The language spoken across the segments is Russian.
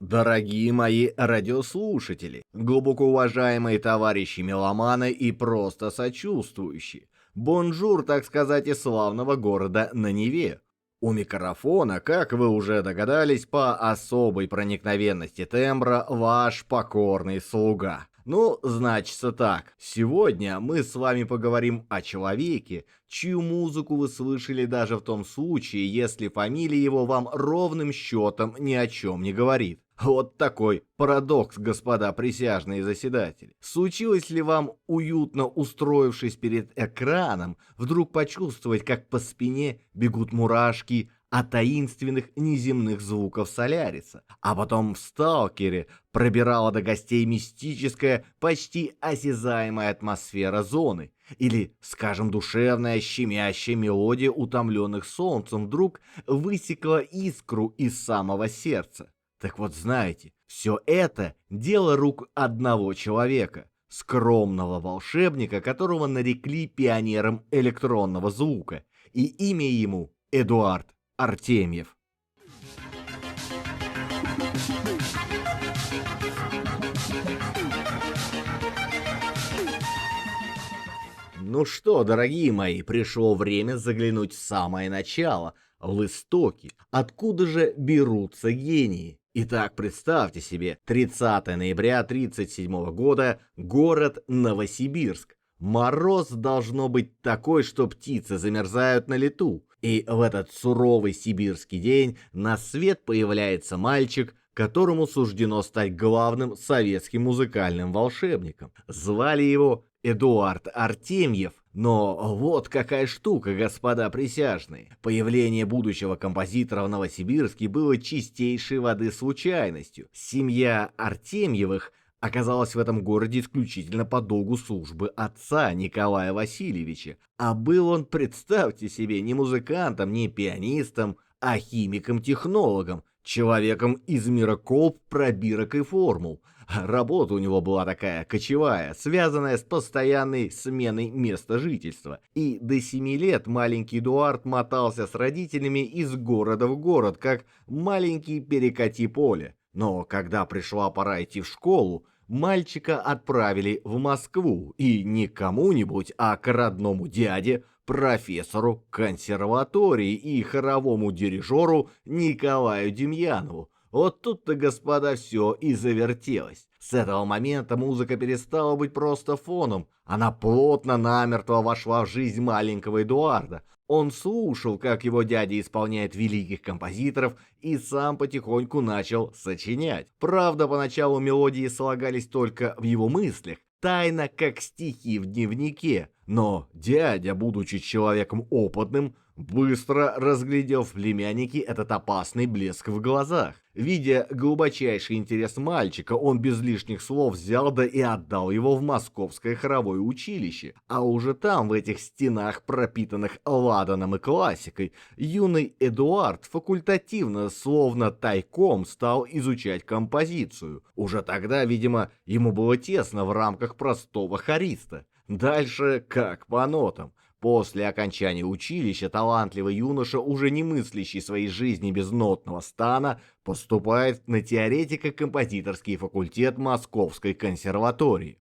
Дорогие мои радиослушатели, глубоко уважаемые товарищи меломаны и просто сочувствующие, бонжур, так сказать, из славного города на Неве. У микрофона, как вы уже догадались, по особой проникновенности тембра, ваш покорный слуга. Ну, значится так, сегодня мы с вами поговорим о человеке, чью музыку вы слышали даже в том случае, если фамилия его вам ровным счетом ни о чем не говорит. Вот такой парадокс, господа присяжные заседатели. Случилось ли вам, уютно устроившись перед экраном, вдруг почувствовать, как по спине бегут мурашки от таинственных неземных звуков Соляриса, а потом в «Сталкере» пробирала до гостей мистическая, почти осязаемая атмосфера зоны, или, скажем, душевная, щемящая мелодия утомленных солнцем вдруг высекла искру из самого сердца? Так вот, знаете, все это дело рук одного человека, скромного волшебника, которого нарекли пионером электронного звука, и имя ему Эдуард Артемьев. Ну что, дорогие мои, пришло время заглянуть в самое начало, в истоки, откуда же берутся гении. Итак, представьте себе, 30 ноября 1937 года, город Новосибирск. Мороз должно быть такой, что птицы замерзают на лету. И в этот суровый сибирский день на свет появляется мальчик, которому суждено стать главным советским музыкальным волшебником. Звали его Эдуард Артемьев. Но вот какая штука, господа присяжные. Появление будущего композитора в Новосибирске было чистейшей воды случайностью. Семья Артемьевых оказалась в этом городе исключительно по долгу службы отца Николая Васильевича. А был он, представьте себе, не музыкантом, не пианистом, а химиком-технологом, человеком из мира колб, пробирок и формул. Работа у него была такая кочевая, связанная с постоянной сменой места жительства. И до 7 лет маленький Эдуард мотался с родителями из города в город, как маленький перекати поле. Но когда пришла пора идти в школу, мальчика отправили в Москву, и не к кому-нибудь, а к родному дяде, профессору консерватории и хоровому дирижеру Николаю Демьянову. Вот тут-то, господа, все и завертелось. С этого момента музыка перестала быть просто фоном. Она плотно намертво вошла в жизнь маленького Эдуарда. Он слушал, как его дядя исполняет великих композиторов, и сам потихоньку начал сочинять. Правда, поначалу мелодии слагались только в его мыслях, тайно, как стихи в дневнике. Но дядя, будучи человеком опытным, быстро разглядел в племяннике этот опасный блеск в глазах. Видя глубочайший интерес мальчика, он без лишних слов взял да и отдал его в Московское хоровое училище. А уже там, в этих стенах, пропитанных ладаном и классикой, юный Эдуард факультативно, словно тайком, стал изучать композицию. Уже тогда, видимо, ему было тесно в рамках простого хориста. Дальше как по нотам. После окончания училища талантливый юноша, уже не мыслящий своей жизни без нотного стана, поступает на теоретико-композиторский факультет Московской консерватории.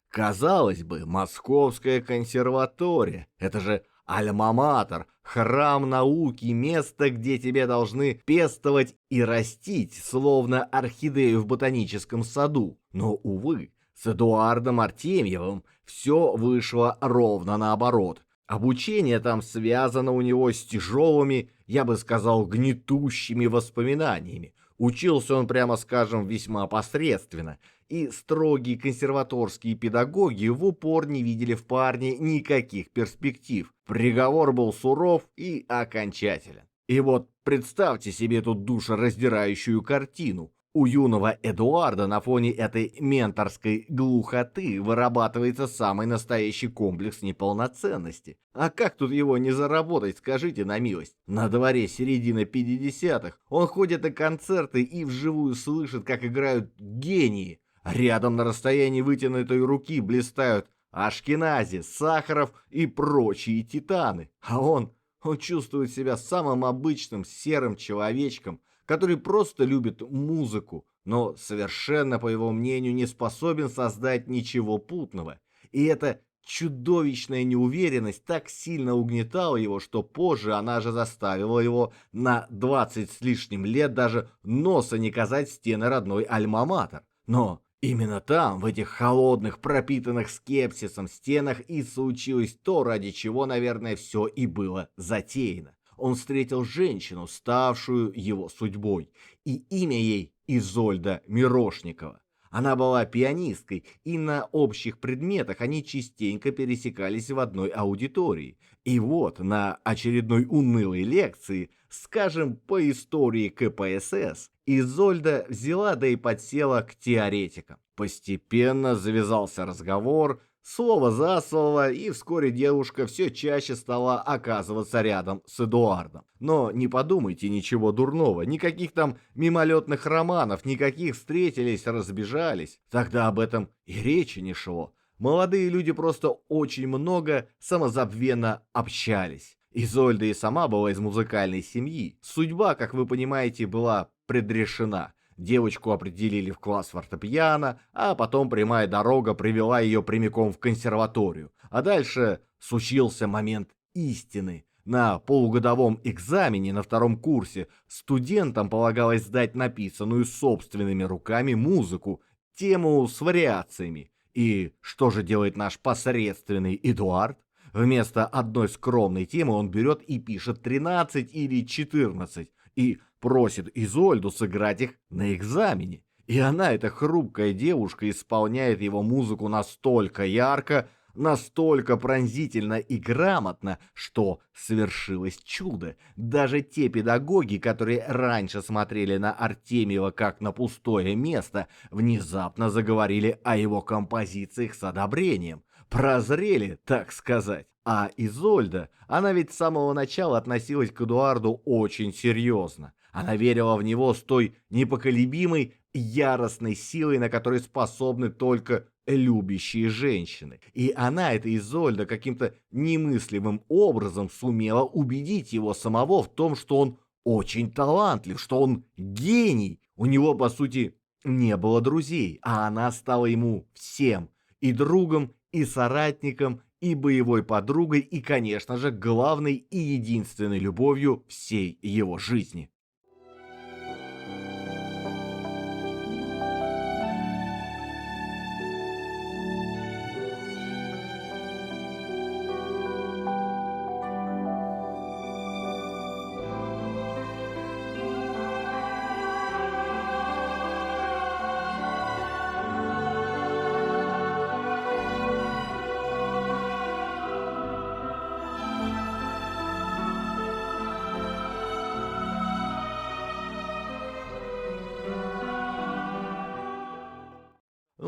Казалось бы, Московская консерватория — это же альма-матер, храм науки, место, где тебе должны пестовать и растить, словно орхидею в ботаническом саду. Но, увы, с Эдуардом Артемьевым все вышло ровно наоборот. Обучение там связано у него с тяжелыми, я бы сказал, гнетущими воспоминаниями. Учился он, прямо скажем, весьма посредственно, и строгие консерваторские педагоги в упор не видели в парне никаких перспектив. Приговор был суров и окончателен. И вот представьте себе эту душераздирающую картину. У юного Эдуарда на фоне этой менторской глухоты вырабатывается самый настоящий комплекс неполноценности. А как тут его не заработать, скажите на милость? На дворе середина 50-х, он ходит на концерты и вживую слышит, как играют гении. Рядом на расстоянии вытянутой руки блистают Ашкенази, Сахаров и прочие титаны. А он чувствует себя самым обычным серым человечком, который просто любит музыку, но совершенно, по его мнению, не способен создать ничего путного. И эта чудовищная неуверенность так сильно угнетала его, что позже она же заставила его на 20 с лишним лет даже носа не казать в стены родной Альма-Матер. Но именно там, в этих холодных, пропитанных скепсисом стенах, и случилось то, ради чего, наверное, все и было затеяно. Он встретил женщину, ставшую его судьбой, и имя ей Изольда Мирошникова. Она была пианисткой, и на общих предметах они частенько пересекались в одной аудитории. И вот на очередной унылой лекции, скажем, по истории КПСС, Изольда взяла да и подсела к теоретикам. Постепенно завязался разговор, слово за слово, и вскоре девушка все чаще стала оказываться рядом с Эдуардом. Но не подумайте ничего дурного, никаких там мимолетных романов, никаких встретились, разбежались. Тогда об этом и речи не шло. Молодые люди просто очень много самозабвенно общались. Изольда и сама была из музыкальной семьи. Судьба, как вы понимаете, была предрешена. Девочку определили в класс фортепиано, а потом прямая дорога привела ее прямиком в консерваторию. А дальше случился момент истины. На полугодовом экзамене на втором курсе студентам полагалось сдать написанную собственными руками музыку, тему с вариациями. И что же делает наш посредственный Эдуард? Вместо одной скромной темы он берет и пишет 13 или 14 и просит Изольду сыграть их на экзамене. И она, эта хрупкая девушка, исполняет его музыку настолько ярко, настолько пронзительно и грамотно, что свершилось чудо. Даже те педагоги, которые раньше смотрели на Артемьева как на пустое место, внезапно заговорили о его композициях с одобрением. Прозрели, так сказать. А Изольда, она ведь с самого начала относилась к Эдуарду очень серьезно. Она верила в него с той непоколебимой, яростной силой, на которой способны только любящие женщины. И она, эта Изольда, каким-то немыслимым образом сумела убедить его самого в том, что он очень талантлив, что он гений. У него, по сути, не было друзей, а она стала ему всем. И другом, и соратником, и боевой подругой, и, конечно же, главной и единственной любовью всей его жизни.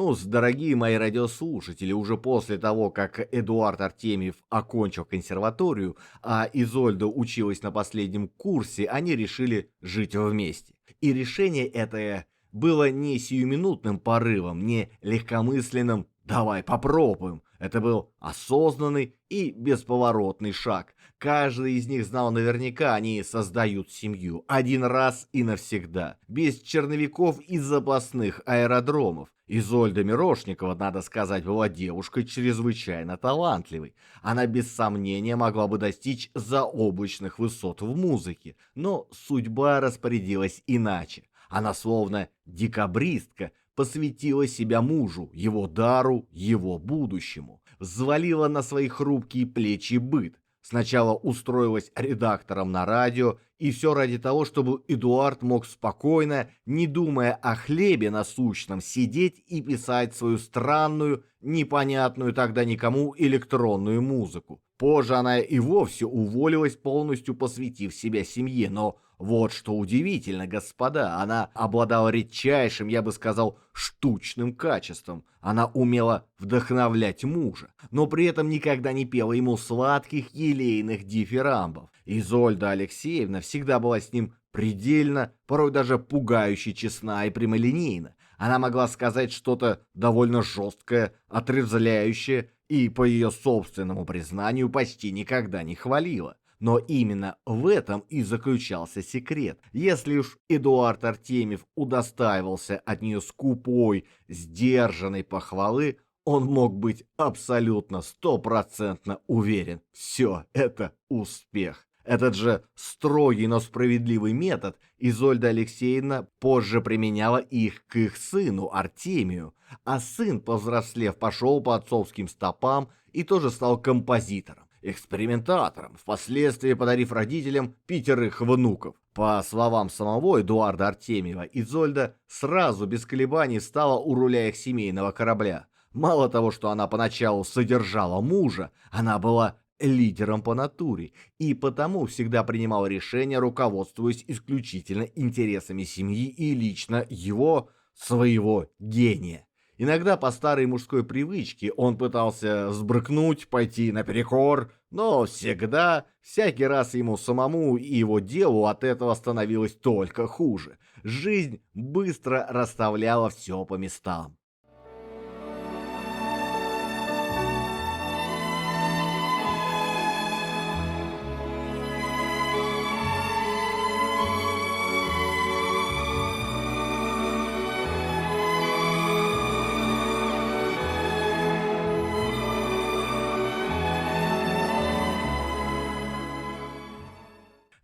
Ну, дорогие мои радиослушатели, уже после того, как Эдуард Артемьев окончил консерваторию, а Изольда училась на последнем курсе, они решили жить вместе. И решение это было не сиюминутным порывом, не легкомысленным «давай попробуем». Это был осознанный и бесповоротный шаг. Каждый из них знал наверняка, они создают семью один раз и навсегда, без черновиков и запасных аэродромов. Изольда Мирошникова, надо сказать, была девушкой чрезвычайно талантливой. Она без сомнения могла бы достичь заоблачных высот в музыке, но судьба распорядилась иначе. Она словно декабристка посвятила себя мужу, его дару, его будущему. Взвалила на свои хрупкие плечи быт. Сначала устроилась редактором на радио, и все ради того, чтобы Эдуард мог спокойно, не думая о хлебе насущном, сидеть и писать свою странную, непонятную тогда никому электронную музыку. Позже она и вовсе уволилась, полностью посвятив себя семье, но вот что удивительно, господа, она обладала редчайшим, я бы сказал, штучным качеством. Она умела вдохновлять мужа, но при этом никогда не пела ему сладких елейных дифирамбов. Изольда Алексеевна всегда была с ним предельно, порой даже пугающе честна и прямолинейна. Она могла сказать что-то довольно жесткое, отрезвляющее и, по ее собственному признанию, почти никогда не хвалила. Но именно в этом и заключался секрет. Если уж Эдуард Артемьев удостаивался от нее скупой, сдержанной похвалы, он мог быть абсолютно стопроцентно уверен. Все это успех. Этот же строгий, но справедливый метод Изольда Алексеевна позже применяла их к их сыну Артемию, а сын, повзрослев, пошел по отцовским стопам и тоже стал композитором, экспериментатором, впоследствии подарив родителям 5 внуков. По словам самого Эдуарда Артемьева, Изольда сразу без колебаний стала у руля их семейного корабля. Мало того, что она поначалу содержала мужа, она была лидером по натуре и потому всегда принимал решения, руководствуясь исключительно интересами семьи и лично его, своего гения. Иногда по старой мужской привычке он пытался сбрыкнуть, пойти наперекор, но всякий раз ему самому и его делу от этого становилось только хуже. Жизнь быстро расставляла все по местам.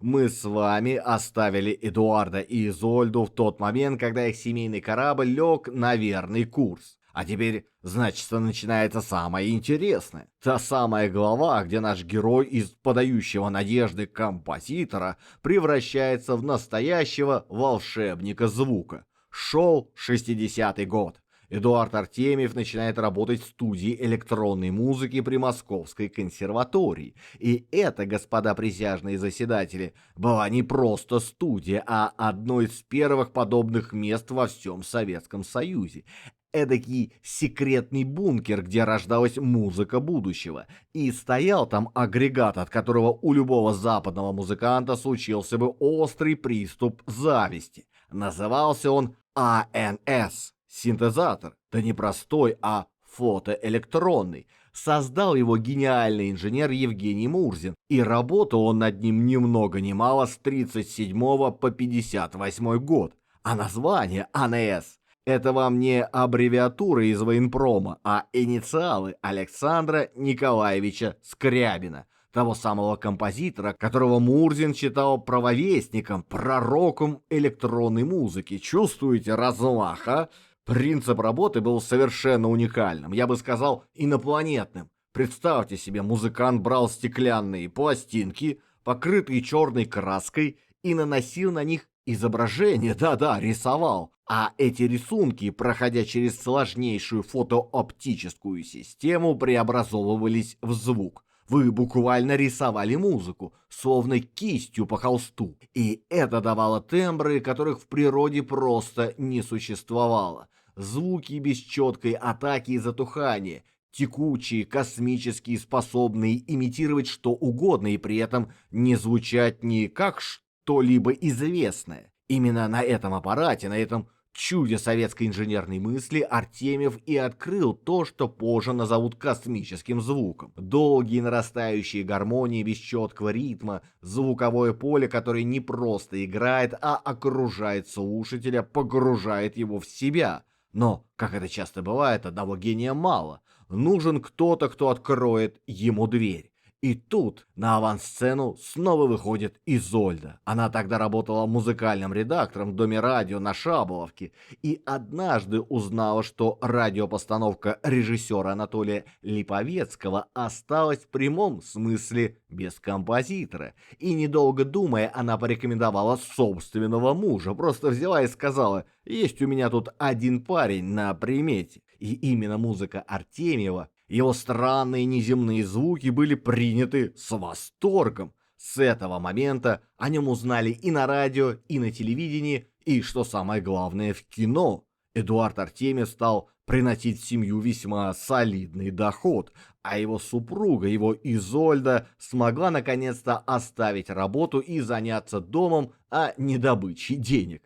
Мы с вами оставили Эдуарда и Изольду в тот момент, когда их семейный корабль лег на верный курс. А теперь, значит, начинается самое интересное. Та самая глава, где наш герой из подающего надежды композитора превращается в настоящего волшебника звука. Шел 60-й год. Эдуард Артемьев начинает работать в студии электронной музыки при Московской консерватории. И это, господа присяжные заседатели, была не просто студия, а одно из первых подобных мест во всем Советском Союзе. Эдакий секретный бункер, где рождалась музыка будущего. И стоял там агрегат, от которого у любого западного музыканта случился бы острый приступ зависти. Назывался он АНС. Синтезатор, да не простой, а фотоэлектронный. Создал его гениальный инженер Евгений Мурзин, и работал он над ним ни много ни мало с 37 по 58 год. А название АНС — это вам не аббревиатура из военпрома, а инициалы Александра Николаевича Скрябина, того самого композитора, которого Мурзин считал правовестником, пророком электронной музыки. Чувствуете размах, а? Принцип работы был совершенно уникальным, я бы сказал, инопланетным. Представьте себе, музыкант брал стеклянные пластинки, покрытые черной краской, и наносил на них изображение, да-да, рисовал. А эти рисунки, проходя через сложнейшую фотооптическую систему, преобразовывались в звук. Вы буквально рисовали музыку, словно кистью по холсту. И это давало тембры, которых в природе просто не существовало. Звуки без четкой атаки и затухания, текучие, космические, способные имитировать что угодно и при этом не звучать ни как что-либо известное. Именно на этом аппарате, на этом чуде советской инженерной мысли Артемьев и открыл то, что позже назовут космическим звуком. Долгие нарастающие гармонии без четкого ритма, звуковое поле, которое не просто играет, а окружает слушателя, погружает его в себя. Но, как это часто бывает, одного гения мало. Нужен кто-то, кто откроет ему дверь. И тут на авансцену снова выходит Изольда. Она тогда работала музыкальным редактором в Доме радио на Шаболовке и однажды узнала, что радиопостановка режиссера Анатолия Липовецкого осталась в прямом смысле без композитора. И недолго думая, она порекомендовала собственного мужа, просто взяла и сказала: «Есть у меня тут один парень на примете». И именно музыка Артемьева, его странные неземные звуки были приняты с восторгом. С этого момента о нем узнали и на радио, и на телевидении, и, что самое главное, в кино. Эдуард Артемьев стал приносить в семью весьма солидный доход, а его супруга, его Изольда, смогла наконец-то оставить работу и заняться домом, а не добычей денег.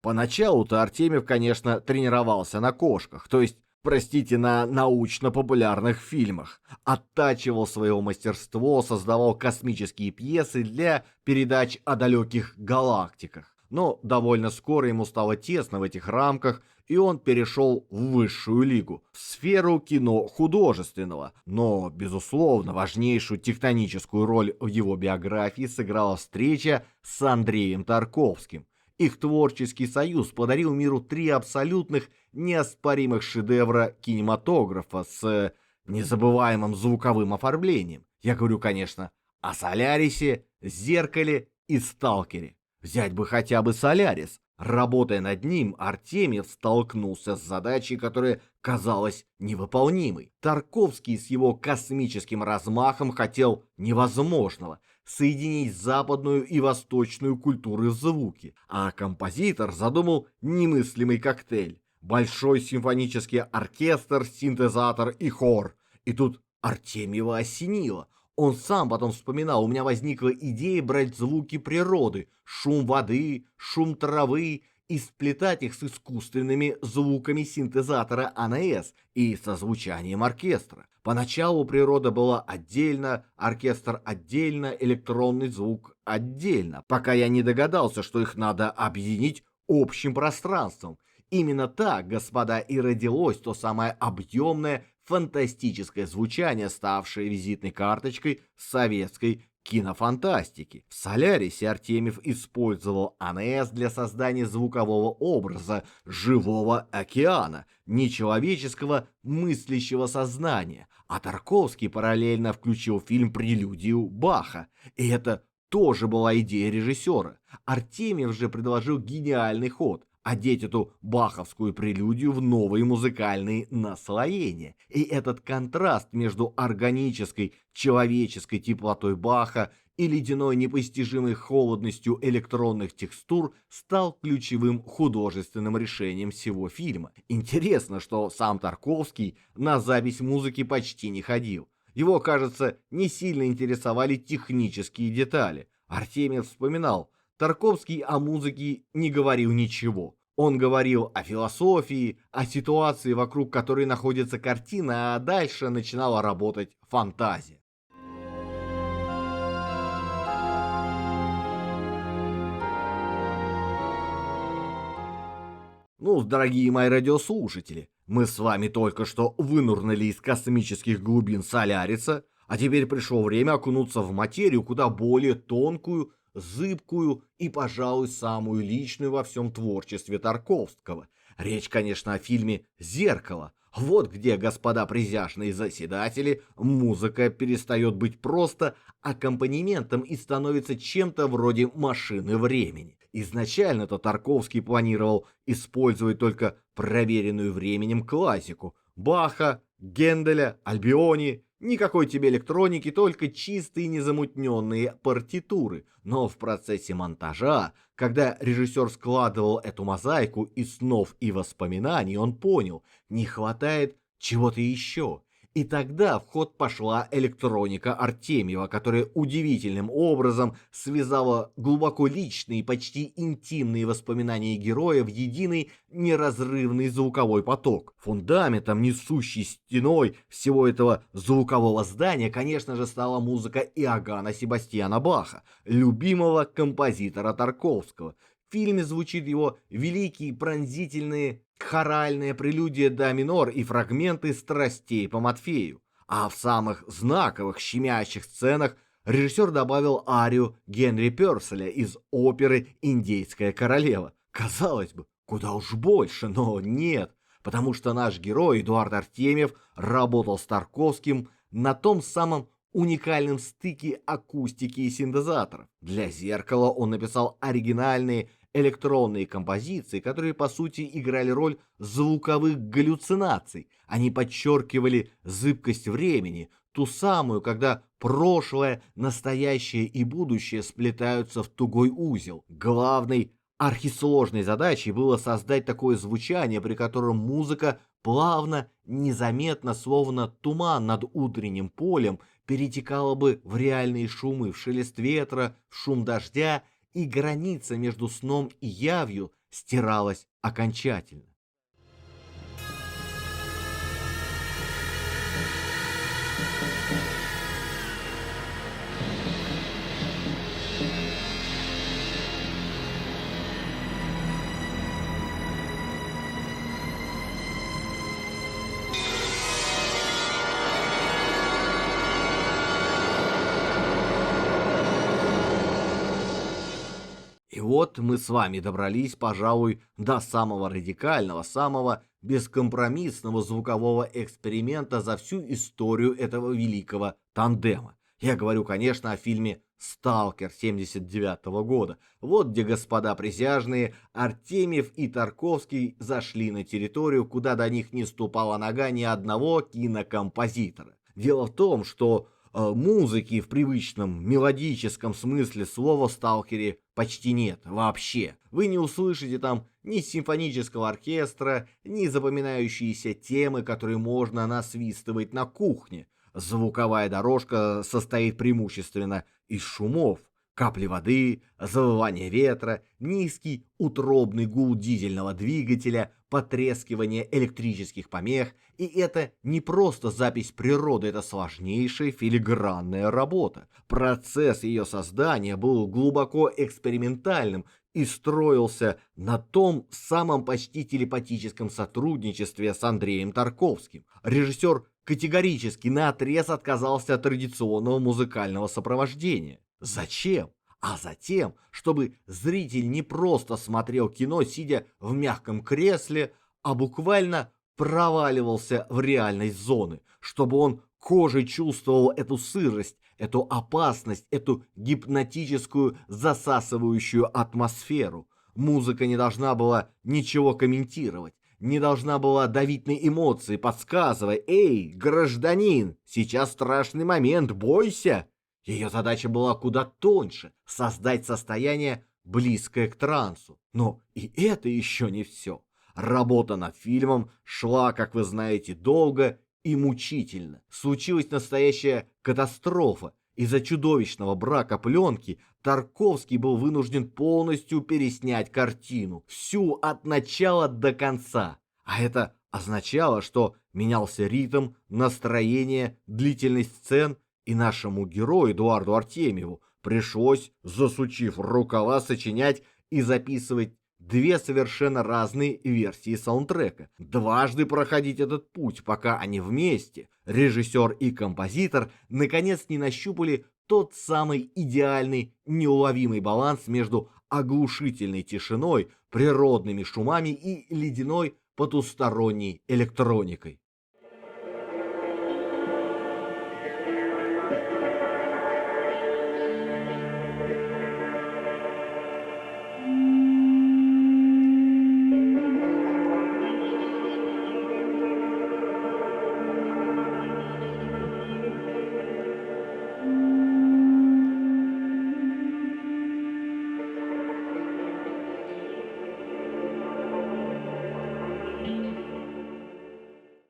Поначалу-то Артемьев, конечно, тренировался на кошках, то есть, простите, на научно-популярных фильмах. Оттачивал свое мастерство, создавал космические пьесы для передач о далеких галактиках. Но довольно скоро ему стало тесно в этих рамках, и он перешел в высшую лигу, в сферу кино художественного. Но, безусловно, важнейшую тектоническую роль в его биографии сыграла встреча с Андреем Тарковским. Их творческий союз подарил миру три абсолютных неоспоримых шедевра кинематографа с незабываемым звуковым оформлением. Я говорю, конечно, о «Солярисе», «Зеркале» и «Сталкере». Взять бы хотя бы «Солярис». Работая над ним, Артемьев столкнулся с задачей, которая казалась невыполнимой. Тарковский с его космическим размахом хотел невозможного — соединить западную и восточную культуры в звуке, а композитор задумал немыслимый коктейль: большой симфонический оркестр, синтезатор и хор. И тут Артемьева осенило. Он сам потом вспоминал: у меня возникла идея брать звуки природы, шум воды, шум травы, и сплетать их с искусственными звуками синтезатора АНС и со звучанием оркестра. Поначалу природа была отдельно, оркестр отдельно, электронный звук отдельно, пока я не догадался, что их надо объединить общим пространством. Именно так, господа, и родилось то самое объемное, фантастическое звучание, ставшее визитной карточкой советской кинофантастики. В «Солярисе» Артемьев использовал АНС для создания звукового образа живого океана, нечеловеческого мыслящего сознания, а Тарковский параллельно включил фильм «Прелюдию» Баха. И это тоже была идея режиссера. Артемьев же предложил гениальный ход — одеть эту баховскую прелюдию в новые музыкальные наслоения. И этот контраст между органической, человеческой теплотой Баха и ледяной непостижимой холодностью электронных текстур стал ключевым художественным решением всего фильма. Интересно, что сам Тарковский на запись музыки почти не ходил. Его, кажется, не сильно интересовали технические детали. Артемьев вспоминал: Тарковский о музыке не говорил ничего. Он говорил о философии, о ситуации, вокруг которой находится картина, а дальше начинала работать фантазия. Ну, дорогие мои радиослушатели, мы с вами только что вынурнули из космических глубин Соляриса, а теперь пришло время окунуться в материю куда более тонкую, зыбкую и, пожалуй, самую личную во всем творчестве Тарковского. Речь, конечно, о фильме «Зеркало». Вот где, господа присяжные заседатели, музыка перестает быть просто аккомпанементом и становится чем-то вроде машины времени. Изначально-то Тарковский планировал использовать только проверенную временем классику — Баха, Генделя, Альбиони. Никакой тебе электроники, только чистые незамутненные партитуры. Но в процессе монтажа, когда режиссер складывал эту мозаику из снов и воспоминаний, он понял: не хватает чего-то еще. И тогда в ход пошла электроника Артемьева, которая удивительным образом связала глубоко личные, почти интимные воспоминания героя в единый неразрывный звуковой поток. Фундаментом, несущей стеной всего этого звукового здания, конечно же, стала музыка Иоганна Себастьяна Баха, любимого композитора Тарковского. В фильме звучит его великие пронзительные хоральная прелюдия до минор и фрагменты страстей по Матфею. А в самых знаковых щемящих сценах режиссер добавил арию Генри Пёрселя из оперы «Индейская королева». Казалось бы, куда уж больше, но нет, потому что наш герой Эдуард Артемьев работал с Тарковским на том самом уникальном стыке акустики и синтезаторов. Для «Зеркала» он написал оригинальные электронные композиции, которые по сути играли роль звуковых галлюцинаций. Они подчеркивали зыбкость времени, ту самую, когда прошлое, настоящее и будущее сплетаются в тугой узел. Главной архисложной задачей было создать такое звучание, при котором музыка плавно, незаметно, словно туман над утренним полем, перетекала бы в реальные шумы, в шелест ветра, в шум дождя, и граница между сном и явью стиралась окончательно. И вот мы с вами добрались, пожалуй, до самого радикального, самого бескомпромиссного звукового эксперимента за всю историю этого великого тандема. Я говорю, конечно, о фильме «Сталкер» 79 года. Вот где господа присяжные Артемьев и Тарковский зашли на территорию, куда до них не ступала нога ни одного кинокомпозитора. Дело в том, что музыки в привычном мелодическом смысле слова в «Сталкере» почти нет вообще. Вы не услышите там ни симфонического оркестра, ни запоминающиеся темы, которые можно насвистывать на кухне. Звуковая дорожка состоит преимущественно из шумов, капли воды, завывание ветра, низкий утробный гул дизельного двигателя, потрескивание электрических помех. И это не просто запись природы, это сложнейшая филигранная работа. Процесс ее создания был глубоко экспериментальным и строился на том самом почти телепатическом сотрудничестве с Андреем Тарковским. Режиссер категорически наотрез отказался от традиционного музыкального сопровождения. Зачем? А затем, чтобы зритель не просто смотрел кино, сидя в мягком кресле, а буквально проваливался в реальность зоны, чтобы он кожей чувствовал эту сырость, эту опасность, эту гипнотическую засасывающую атмосферу. Музыка не должна была ничего комментировать, не должна была давить на эмоции, подсказывая: «Эй, гражданин, сейчас страшный момент, бойся!» Ее задача была куда тоньше — создать состояние, близкое к трансу. Но и это еще не все. Работа над фильмом шла, как вы знаете, долго и мучительно. Случилась настоящая катастрофа. Из-за чудовищного брака пленки Тарковский был вынужден полностью переснять картину. Всю от начала до конца. А это означало, что менялся ритм, настроение, длительность сцен, и нашему герою Эдуарду Артемьеву пришлось, засучив рукава, сочинять и записывать две совершенно разные версии саундтрека. Дважды проходить этот путь, пока они вместе, режиссер и композитор, наконец не нащупали тот самый идеальный, неуловимый баланс между оглушительной тишиной, природными шумами и ледяной потусторонней электроникой.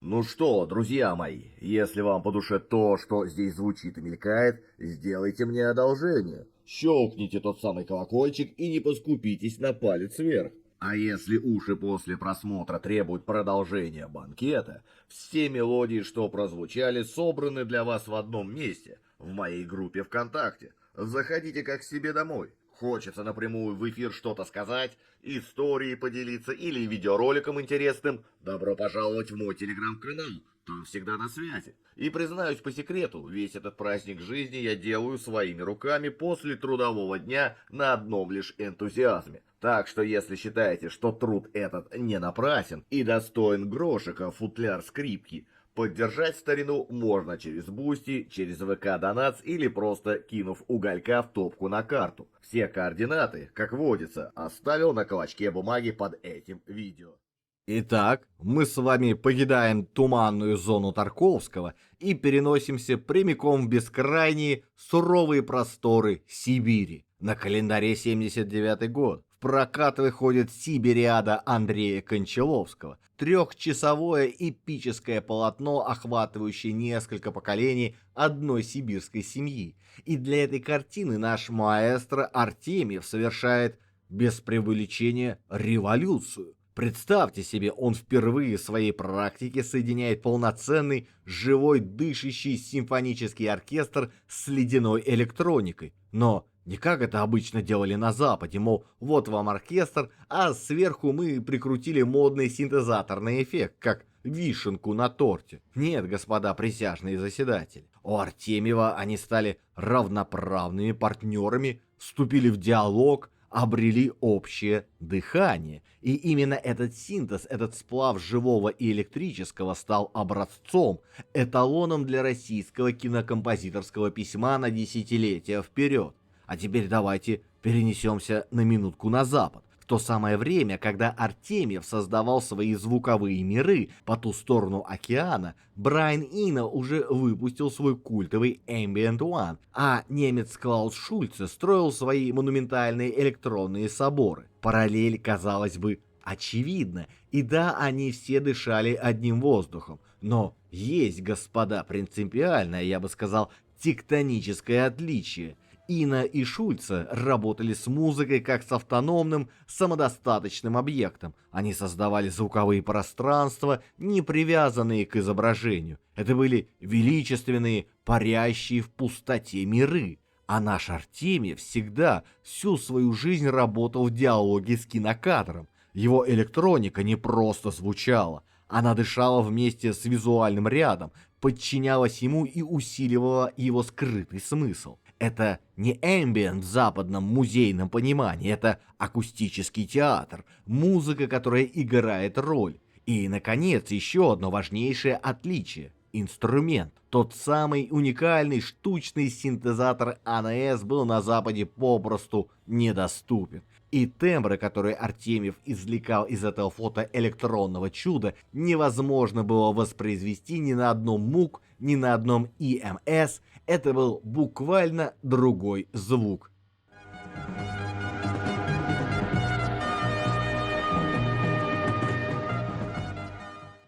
Ну что, друзья мои, если вам по душе то, что здесь звучит и мелькает, сделайте мне одолжение. Щелкните тот самый колокольчик и не поскупитесь на палец вверх. А если уши после просмотра требуют продолжения банкета, все мелодии, что прозвучали, собраны для вас в одном месте, в моей группе ВКонтакте. Заходите как к себе домой. Хочется напрямую в эфир что-то сказать, истории поделиться или видеороликом интересным, добро пожаловать в мой телеграм-канал, там всегда на связи. И признаюсь по секрету, весь этот праздник жизни я делаю своими руками после трудового дня на одном лишь энтузиазме. Так что если считаете, что труд этот не напрасен и достоин грошика футляр скрипки, поддержать старину можно через Бусти, через ВК Донатс или просто кинув уголька в топку на карту. Все координаты, как водится, оставил на клочке бумаги под этим видео. Итак, мы с вами покидаем туманную зону Тарковского и переносимся прямиком в бескрайние суровые просторы Сибири. На календаре 79 год. В прокат выходит «Сибириада» Андрея Кончаловского. Трехчасовое эпическое полотно, охватывающее несколько поколений одной сибирской семьи. И для этой картины наш маэстро Артемьев совершает без преувеличения, революцию. Представьте себе, он впервые в своей практике соединяет полноценный, живой, дышащий симфонический оркестр с ледяной электроникой. Но не как это обычно делали на Западе, мол, вот вам оркестр, а сверху мы прикрутили модный синтезаторный эффект, как вишенку на торте. Нет, господа присяжные заседатели. У Артемьева они стали равноправными партнерами, вступили в диалог, обрели общее дыхание. И именно этот синтез, этот сплав живого и электрического стал образцом, эталоном для российского кинокомпозиторского письма на десятилетия вперед. А теперь давайте перенесемся на минутку на Запад. В то самое время, когда Артемьев создавал свои звуковые миры по ту сторону океана, Брайан Ино уже выпустил свой культовый Ambient One, а немец Клаус Шульце строил свои монументальные электронные соборы. Параллель, казалось бы, очевидна, и да, они все дышали одним воздухом, но есть, господа, принципиальное, я бы сказал, тектоническое отличие. Ино и Шульце работали с музыкой как с автономным, самодостаточным объектом. Они создавали звуковые пространства, не привязанные к изображению. Это были величественные, парящие в пустоте миры. А наш Артемьев всегда всю свою жизнь работал в диалоге с кинокадром. Его электроника не просто звучала, она дышала вместе с визуальным рядом, подчинялась ему и усиливала его скрытый смысл. Это не эмбиент в западном музейном понимании, это акустический театр, музыка, которая играет роль. И, наконец, еще одно важнейшее отличие – инструмент. Тот самый уникальный штучный синтезатор АНС был на Западе попросту недоступен. И тембры, которые Артемьев извлекал из этого фотоэлектронного чуда, невозможно было воспроизвести ни на одном МУК, ни на одном ИМС. Это был буквально другой звук.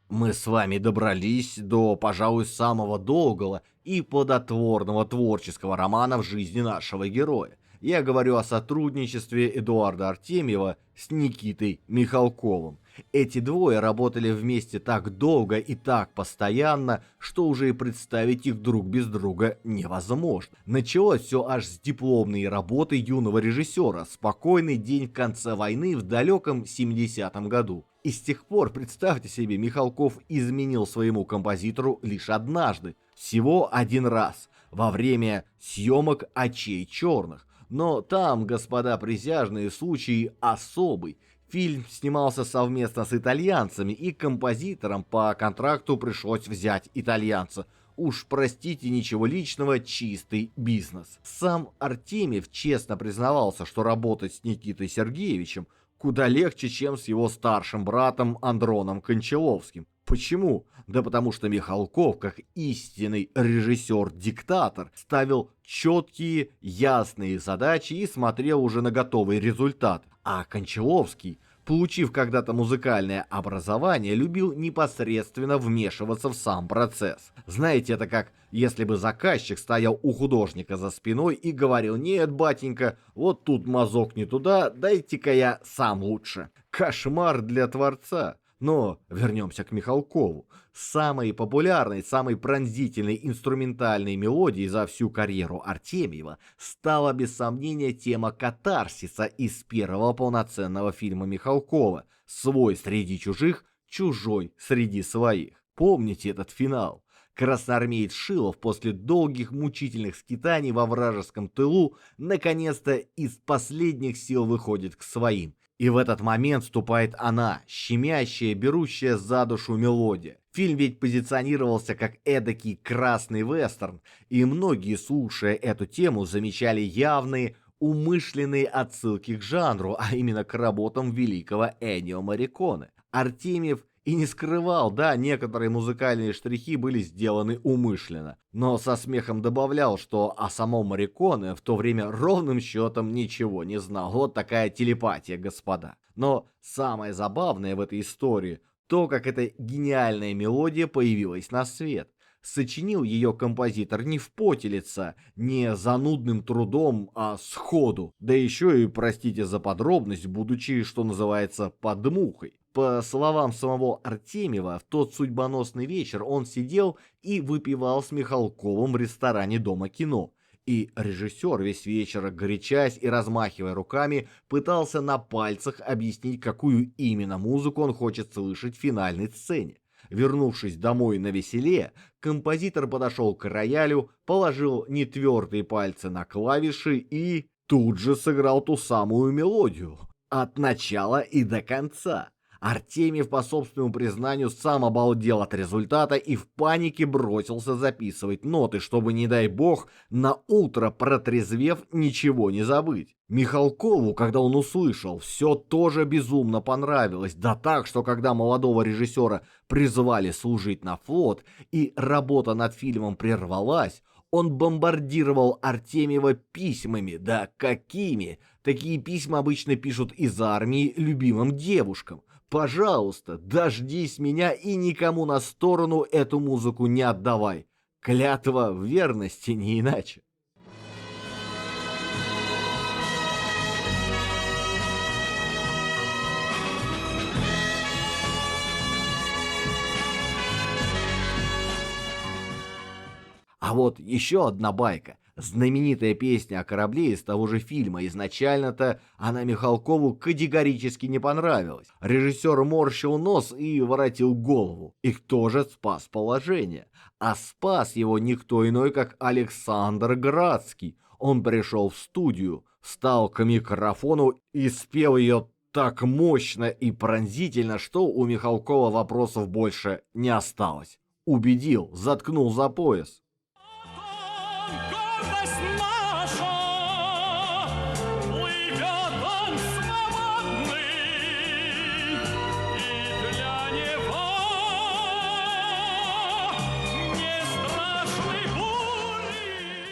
Мы с вами добрались до, пожалуй, самого долгого и плодотворного творческого романа в жизни нашего героя. Я говорю о сотрудничестве Эдуарда Артемьева с Никитой Михалковым. Эти двое работали вместе так долго и так постоянно, что уже и представить их друг без друга невозможно. Началось все аж с дипломной работы юного режиссера «Спокойный день в конце войны» в далеком 70-м году. И с тех пор, представьте себе, Михалков изменил своему композитору лишь однажды, всего один раз, во время съемок «Очей черных». Но там, господа присяжные, случай особый. Фильм снимался совместно с итальянцами, и композиторам по контракту пришлось взять итальянца. Уж простите, ничего личного, чистый бизнес. Сам Артемьев честно признавался, что работать с Никитой Сергеевичем куда легче, чем с его старшим братом Андроном Кончаловским. Почему? Да потому что Михалков, как истинный режиссер-диктатор, ставил четкие, ясные задачи и смотрел уже на готовый результат. А Кончаловский, получив когда-то музыкальное образование, любил непосредственно вмешиваться в сам процесс. Знаете, это как если бы заказчик стоял у художника за спиной и говорил: «Нет, батенька, вот тут мазок не туда, дайте-ка я сам лучше». Кошмар для творца. Но вернемся к Михалкову. Самой популярной, самой пронзительной инструментальной мелодией за всю карьеру Артемьева стала без сомнения тема катарсиса из первого полноценного фильма Михалкова «Свой среди чужих, чужой среди своих». Помните этот финал? Красноармеец Шилов после долгих мучительных скитаний во вражеском тылу наконец-то из последних сил выходит к своим. И в этот момент вступает она, щемящая, берущая за душу мелодия. Фильм ведь позиционировался как эдакий красный вестерн, и многие, слушая эту тему, замечали явные, умышленные отсылки к жанру, а именно к работам великого Эннио Морриконе. Артемьев и не скрывал, да, некоторые музыкальные штрихи были сделаны умышленно, но со смехом добавлял, что о самом Морриконе в то время ровным счетом ничего не знал. Вот такая телепатия, господа. Но самое забавное в этой истории то, как эта гениальная мелодия появилась на свет. Сочинил ее композитор не в поте лица, не занудным трудом, а сходу. Да еще и, простите за подробность, будучи, что называется, под мухой. По словам самого Артемьева, в тот судьбоносный вечер он сидел и выпивал с Михалковым в ресторане Дома кино. И режиссер весь вечер, горячась и размахивая руками, пытался на пальцах объяснить, какую именно музыку он хочет слышать в финальной сцене. Вернувшись домой навеселе, композитор подошел к роялю, положил нетвердые пальцы на клавиши и тут же сыграл ту самую мелодию. От начала и до конца. Артемьев, по собственному признанию, сам обалдел от результата и в панике бросился записывать ноты, чтобы, не дай бог, на утро, протрезвев, ничего не забыть. Михалкову, когда он услышал, все тоже безумно понравилось, да так, что когда молодого режиссера призвали служить на флот и работа над фильмом прервалась, он бомбардировал Артемьева письмами, да какими! Такие письма обычно пишут из армии любимым девушкам. Пожалуйста, дождись меня и никому на сторону эту музыку не отдавай. Клятва в верности, не иначе. А вот еще одна байка. Знаменитая песня о корабле из того же фильма. Изначально-то она Михалкову категорически не понравилась. Режиссер морщил нос и воротил голову. И кто же спас положение? А спас его никто иной, как Александр Градский. Он пришел в студию, встал к микрофону и спел ее так мощно и пронзительно, что у Михалкова вопросов больше не осталось. Убедил, заткнул за пояс. Гордость наша, плывет он свободный, и для него не страшны бури.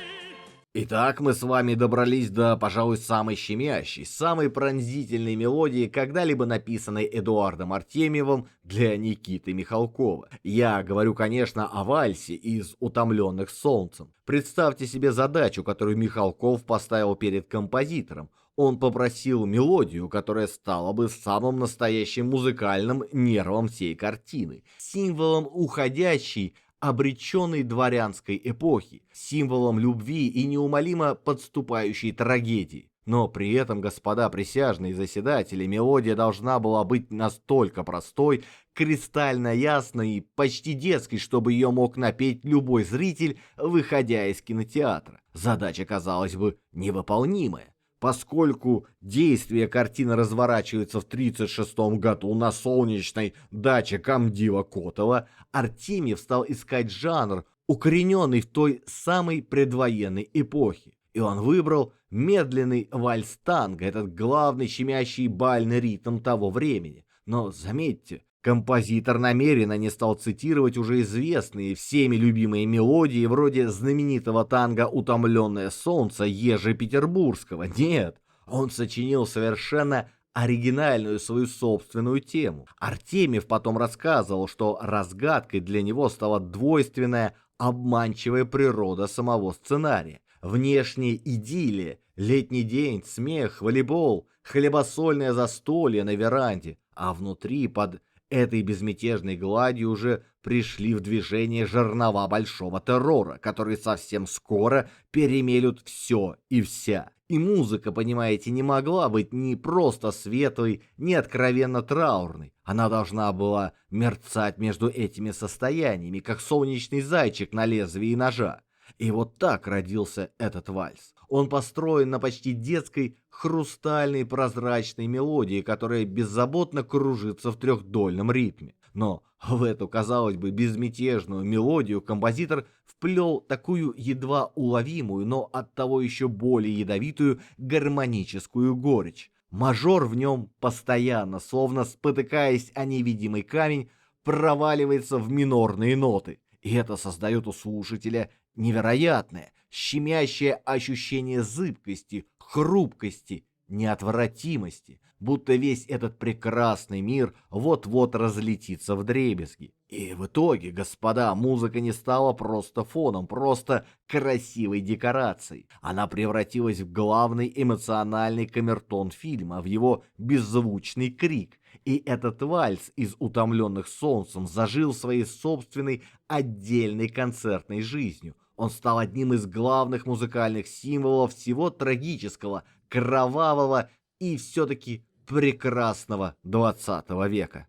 Итак, мы с вами добрались до, пожалуй, самой щемящей, самой пронзительной мелодии, когда-либо написанной Эдуардом Артемьевым для Никиты Михалкова. Я говорю, конечно, о вальсе из «Утомленных солнцем». Представьте себе задачу, которую Михалков поставил перед композитором. Он попросил мелодию, которая стала бы самым настоящим музыкальным нервом всей картины, символом уходящей, обреченной дворянской эпохи, символом любви и неумолимо подступающей трагедии. Но при этом, господа присяжные заседатели, мелодия должна была быть настолько простой, кристально ясной и почти детской, чтобы ее мог напеть любой зритель, выходя из кинотеатра. Задача, казалось бы, невыполнимая. Поскольку действие картины разворачивается в 1936 году на солнечной даче комдива Котова, Артемьев стал искать жанр, укорененный в той самой предвоенной эпохе. И он выбрал медленный вальс-танго, этот главный щемящий бальный ритм того времени. Но заметьте, композитор намеренно не стал цитировать уже известные всеми любимые мелодии вроде знаменитого танго «Утомленное солнце» Ежи Петербургского. Нет, он сочинил совершенно оригинальную свою собственную тему. Артемьев потом рассказывал, что разгадкой для него стала двойственная, обманчивая природа самого сценария. Внешняя идиллия, летний день, смех, волейбол, хлебосольное застолье на веранде, а внутри под этой безмятежной гладью уже пришли в движение жернова большого террора, которые совсем скоро перемелют все и вся. И музыка, понимаете, не могла быть ни просто светлой, ни откровенно траурной. Она должна была мерцать между этими состояниями, как солнечный зайчик на лезвии ножа. И вот так родился этот вальс. Он построен на почти детской, хрустальной, прозрачной мелодии, которая беззаботно кружится в трехдольном ритме. Но в эту, казалось бы, безмятежную мелодию композитор вплел такую едва уловимую, но оттого еще более ядовитую гармоническую горечь. Мажор в нем постоянно, словно спотыкаясь о невидимый камень, проваливается в минорные ноты. И это создает у слушателя невероятное, щемящее ощущение зыбкости, хрупкости, неотвратимости. будто весь этот прекрасный мир вот-вот разлетится вдребезги. И в итоге, господа, музыка не стала просто фоном, просто красивой декорацией. Она превратилась в главный эмоциональный камертон фильма, в его беззвучный крик. И этот вальс из «Утомленных солнцем» зажил своей собственной отдельной концертной жизнью. Он стал одним из главных музыкальных символов всего трагического, кровавого и все-таки прекрасного 20 века.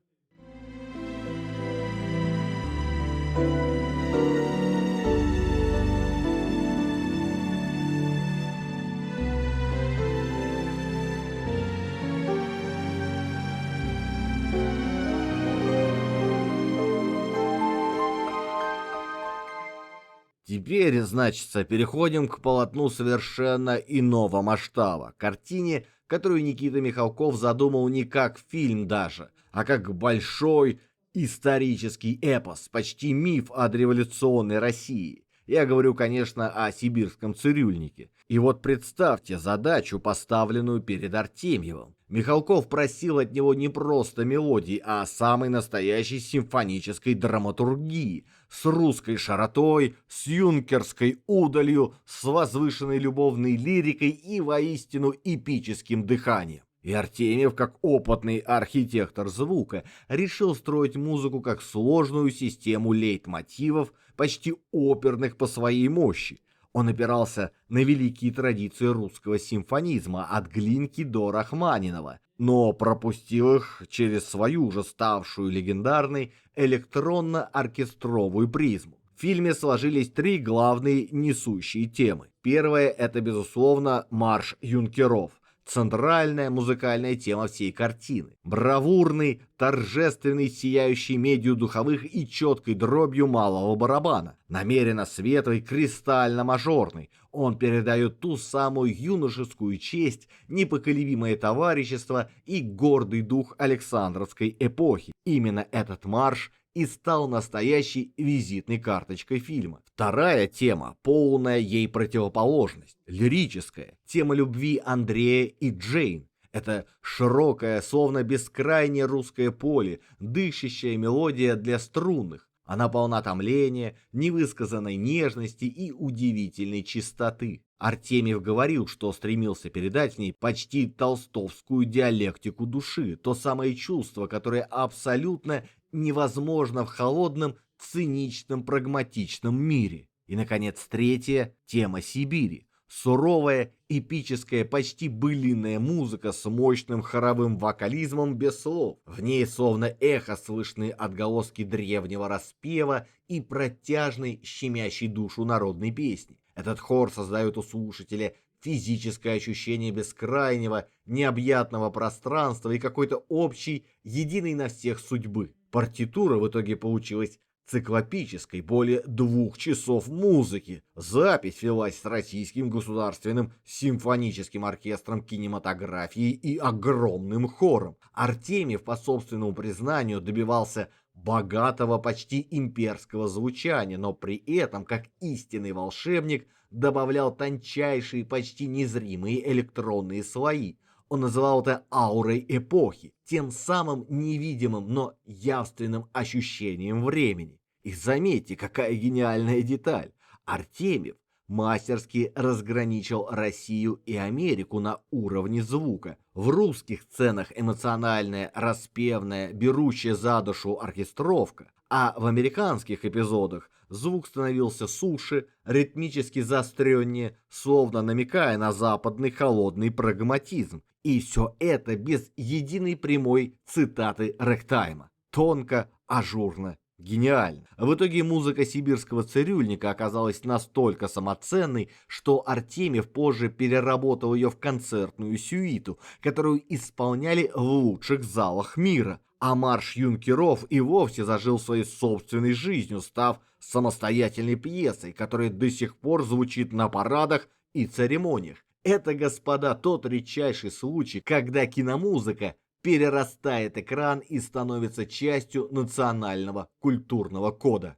Теперь, значится, переходим к полотну совершенно иного масштаба, картине, которую Никита Михалков задумал не как фильм даже, а как большой исторический эпос, почти миф о дореволюционной России. Я говорю, конечно, о сибирском цирюльнике. И вот представьте задачу, поставленную перед Артемьевым. Михалков просил от него не просто мелодии, а самой настоящей симфонической драматургии, с русской широтой, с юнкерской удалью, с возвышенной любовной лирикой и воистину эпическим дыханием. И Артемьев, как опытный архитектор звука, решил строить музыку как сложную систему лейтмотивов, почти оперных по своей мощи. Он опирался на великие традиции русского симфонизма от Глинки до Рахманинова, но пропустил их через свою же ставшую легендарной электронно-оркестровую призму. В фильме сложились три главные несущие темы. Первая — это, безусловно, марш юнкеров. Центральная музыкальная тема всей картины. Бравурный, торжественный, сияющий медью духовых и четкой дробью малого барабана. Намеренно светлый, кристально-мажорный. Он передает ту самую юношескую честь, непоколебимое товарищество и гордый дух Александровской эпохи. Именно этот марш и стал настоящей визитной карточкой фильма. Вторая тема, полная ей противоположность, лирическая, тема любви Андрея и Джейн. Это широкое, словно бескрайнее русское поле, дышащая мелодия для струнных. Она полна томления, невысказанной нежности и удивительной чистоты. Артемьев говорил, что стремился передать в ней почти толстовскую диалектику души, то самое чувство, которое абсолютно невозможно в холодном, циничном, прагматичном мире. И, наконец, третья тема Сибири. Суровая, эпическая, почти былинная музыка с мощным хоровым вокализмом без слов. В ней словно эхо слышны отголоски древнего распева и протяжной, щемящей душу народной песни. Этот хор создает у слушателя физическое ощущение бескрайнего, необъятного пространства и какой-то общей, единой на всех судьбы. Партитура в итоге получилась циклопической, более 2 часов музыки. Запись велась с Российским государственным симфоническим оркестром кинематографии и огромным хором. Артемьев, по собственному признанию, добивался богатого, почти имперского звучания, но при этом, как истинный волшебник, добавлял тончайшие, почти незримые электронные слои. Он называл это аурой эпохи, тем самым невидимым, но явственным ощущением времени. И заметьте, какая гениальная деталь. Артемьев мастерски разграничил Россию и Америку на уровне звука. В русских сценах эмоциональная, распевная, берущая за душу оркестровка, а в американских эпизодах звук становился суше, ритмически заостреннее, словно намекая на западный холодный прагматизм. И все это без единой прямой цитаты рэктайма. Тонко, ажурно, гениально. В итоге музыка сибирского цирюльника оказалась настолько самоценной, что Артемьев позже переработал ее в концертную сюиту, которую исполняли в лучших залах мира. А марш юнкеров и вовсе зажил своей собственной жизнью, став самостоятельной пьесой, которая до сих пор звучит на парадах и церемониях. Это, господа, тот редчайший случай, когда киномузыка перерастает экран и становится частью национального культурного кода.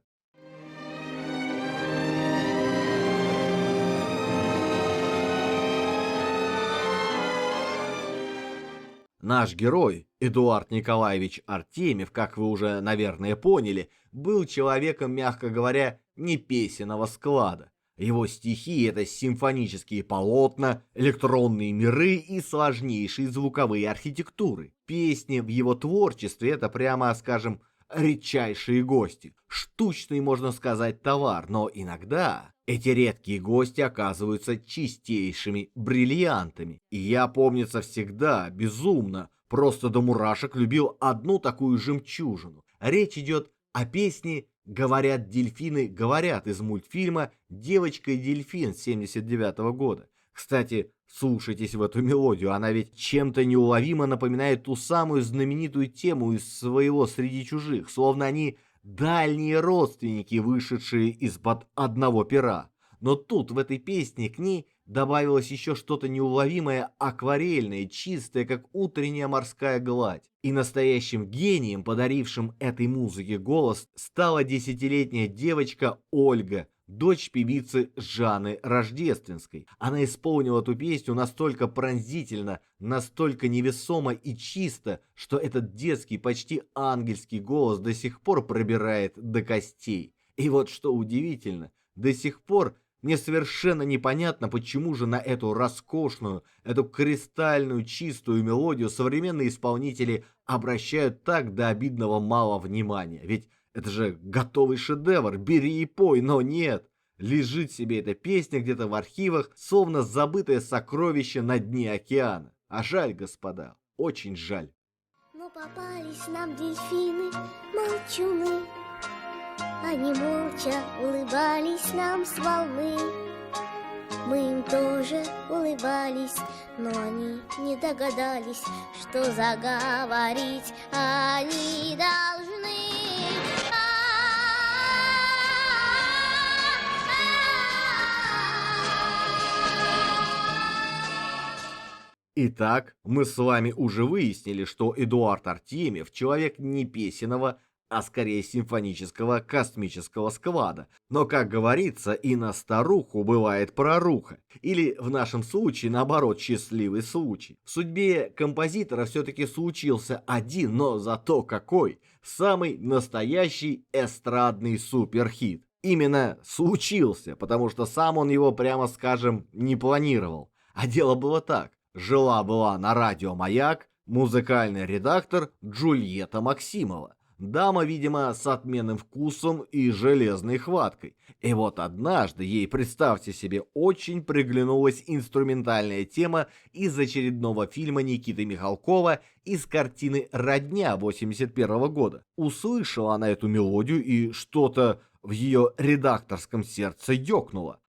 Наш герой, Эдуард Николаевич Артемьев, как вы уже, наверное, поняли, был человеком, мягко говоря, не песенного склада. Его стихи — это симфонические полотна, электронные миры и сложнейшие звуковые архитектуры. Песни в его творчестве — это, прямо скажем, редчайшие гости, штучный, можно сказать, товар, но иногда эти редкие гости оказываются чистейшими бриллиантами. И я, помнится, всегда безумно, просто до мурашек любил одну такую жемчужину. Речь идет о песне «Говорят дельфины, говорят» из мультфильма «Девочка и дельфин» 79 года. Кстати, слушайтесь в эту мелодию, она ведь чем-то неуловимо напоминает ту самую знаменитую тему из своего «Среди чужих», словно они дальние родственники, вышедшие из-под одного пера. Но тут, в этой песне, к ней добавилось еще что-то неуловимое, акварельное, чистое, как утренняя морская гладь. И настоящим гением, подарившим этой музыке голос, стала 10-летняя девочка Ольга, дочь певицы Жанны Рождественской. Она исполнила эту песню настолько пронзительно, настолько невесомо и чисто, что этот детский, почти ангельский голос до сих пор пробирает до костей. И вот что удивительно, до сих пор мне совершенно непонятно, почему же на эту роскошную, эту кристальную чистую мелодию современные исполнители обращают так до обидного мало внимания. Ведь это же готовый шедевр, бери и пой, но нет. Лежит себе эта песня где-то в архивах, словно забытое сокровище на дне океана. А жаль, господа, очень жаль. Но попались нам дельфины, молчуны. Они молча улыбались нам с волны. Мы им тоже улыбались, но они не догадались, что заговорить они должны. Итак, мы с вами уже выяснили, что Эдуард Артемьев человек не песенного, а скорее симфонического космического склада. Но, как говорится, и на старуху бывает проруха. Или, в нашем случае, наоборот, счастливый случай. В судьбе композитора все-таки случился один, но зато какой. Самый настоящий эстрадный суперхит. Именно случился, потому что сам он его, прямо скажем, не планировал. А дело было так. Жила-была на радио «Маяк» музыкальный редактор Джульетта Максимова. Дама, видимо, с отменным вкусом и железной хваткой. И вот однажды ей, представьте себе, очень приглянулась инструментальная тема из очередного фильма Никиты Михалкова из картины «Родня» 81 года. Услышала она эту мелодию, и что-то в ее редакторском сердце ёкнуло.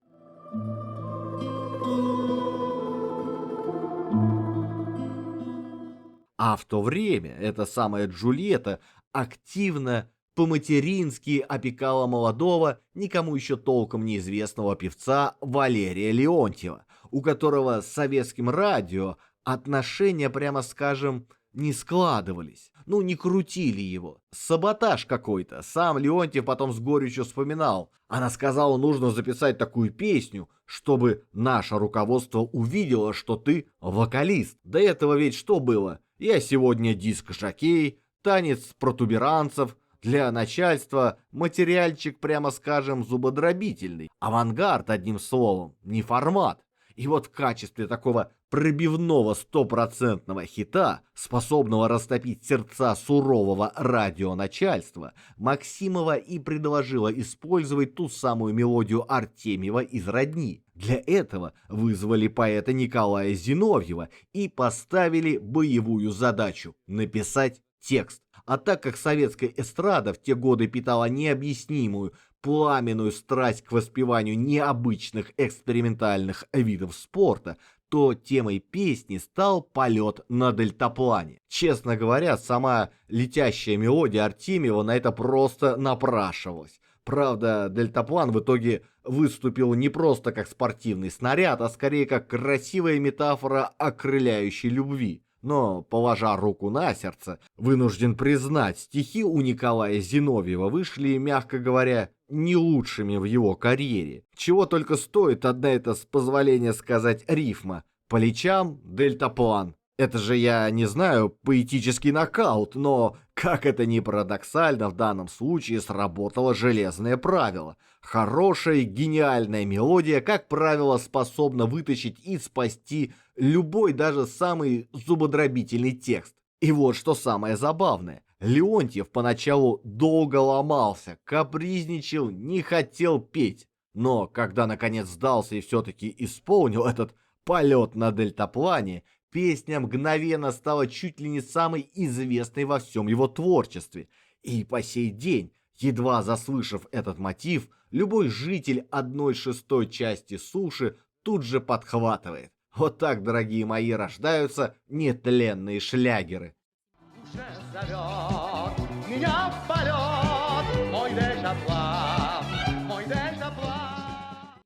А в то время эта самая Джульетта активно по-матерински опекала молодого, никому еще толком неизвестного певца Валерия Леонтьева, у которого с советским радио отношения, прямо скажем, не складывались. Ну, не крутили его. Саботаж какой-то. Сам Леонтьев потом с горечью вспоминал. Она сказала, нужно записать такую песню, чтобы наше руководство увидело, что ты вокалист. До этого ведь что было? Я сегодня диск-жокей, танец протуберанцев, для начальства материальчик, прямо скажем, зубодробительный. Авангард, одним словом, не формат. И вот в качестве такого пробивного стопроцентного хита, способного растопить сердца сурового радионачальства, Максимова и предложила использовать ту самую мелодию Артемьева из «Родни». Для этого вызвали поэта Николая Зиновьева и поставили боевую задачу – написать текст. А так как советская эстрада в те годы питала необъяснимую, пламенную страсть к воспеванию необычных экспериментальных видов спорта, то темой песни стал полет на дельтаплане. Честно говоря, сама летящая мелодия Артемьева на это просто напрашивалась. Правда, дельтаплан в итоге выступил не просто как спортивный снаряд, а скорее как красивая метафора окрыляющей любви. Но, положа руку на сердце, вынужден признать, стихи у Николая Зиновьева вышли, мягко говоря, не лучшими в его карьере. Чего только стоит одна эта, с позволения сказать, рифма. По плечам дельтаплан, Это же, я не знаю, поэтический нокаут, но, как это ни парадоксально, в данном случае сработало железное правило. Хорошая, гениальная мелодия, как правило, способна вытащить и спасти любой, даже самый зубодробительный текст. И вот что самое забавное. Леонтьев поначалу долго ломался, капризничал, не хотел петь. Но когда наконец сдался и все-таки исполнил этот полет на дельтаплане, песня мгновенно стала чуть ли не самой известной во всем его творчестве. И по сей день, едва заслышав этот мотив, любой житель 1/6 части суши тут же подхватывает. Вот так, дорогие мои, рождаются нетленные шлягеры. Душе зовет меня в полет, мой дельтаплан, мой дельтаплан.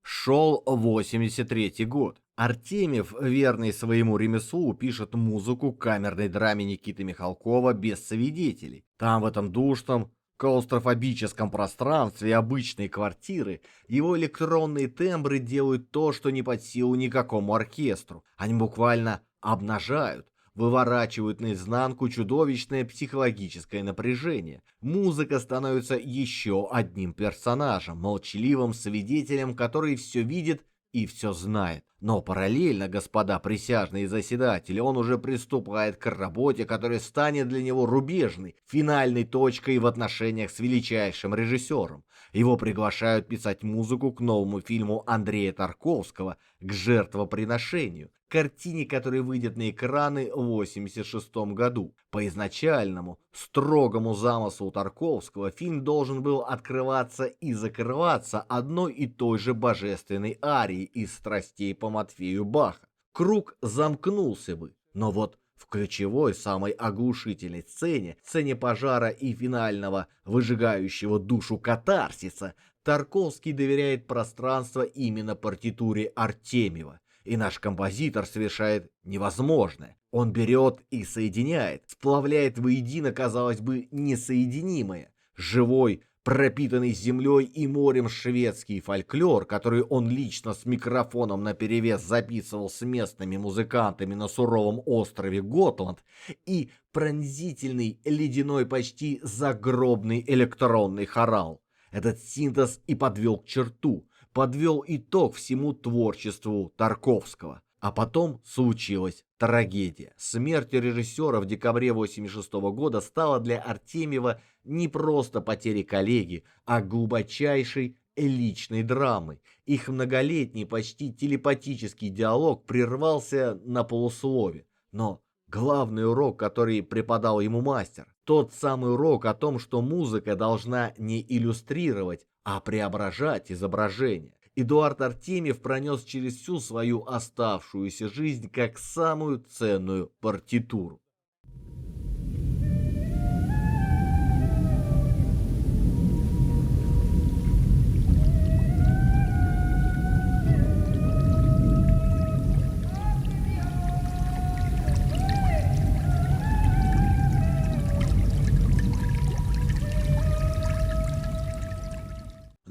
Шел 83-й год. Артемьев, верный своему ремеслу, пишет музыку к камерной драме Никиты Михалкова «Без свидетелей». Там, в этом душном, клаустрофобическом пространстве обычной квартиры, его электронные тембры делают то, что не под силу никакому оркестру. Они буквально обнажают, выворачивают наизнанку чудовищное психологическое напряжение. Музыка становится еще одним персонажем, молчаливым свидетелем, который все видит и все знает. Но параллельно, господа присяжные заседатели, он уже приступает к работе, которая станет для него рубежной, финальной точкой в отношениях с величайшим режиссером. Его приглашают писать музыку к новому фильму Андрея Тарковского «К жертвоприношению», картине, которая выйдет на экраны в 1986 году. По изначальному, строгому замыслу Тарковского фильм должен был открываться и закрываться одной и той же божественной арией из «Страстей по Матфею» Баха. Круг замкнулся бы, но вот в ключевой, самой оглушительной сцене пожара и финального выжигающего душу катарсиса, Тарковский доверяет пространство именно партитуре Артемьева. И наш композитор совершает невозможное. Он берет и соединяет, сплавляет воедино, казалось бы, несоединимое. Живой, пропитанный землей и морем шведский фольклор, который он лично с микрофоном наперевес записывал с местными музыкантами на суровом острове Готланд, и пронзительный, ледяной, почти загробный электронный хорал. Этот синтез и подвел к черту, подвел итог всему творчеству Тарковского. А потом случилась трагедия. Смерть режиссера в декабре 1986 года стала для Артемьева не просто потерей коллеги, а глубочайшей личной драмой. Их многолетний, почти телепатический диалог прервался на полуслове. Но главный урок, который преподал ему мастер, тот самый урок о том, что музыка должна не иллюстрировать, а преображать изображение. Эдуард Артемьев пронес через всю свою оставшуюся жизнь как самую ценную партитуру.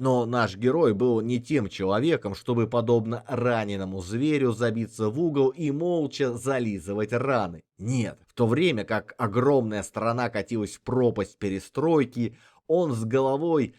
Но наш герой был не тем человеком, чтобы, подобно раненому зверю, забиться в угол и молча зализывать раны. Нет, в то время как огромная страна катилась в пропасть перестройки, он с головой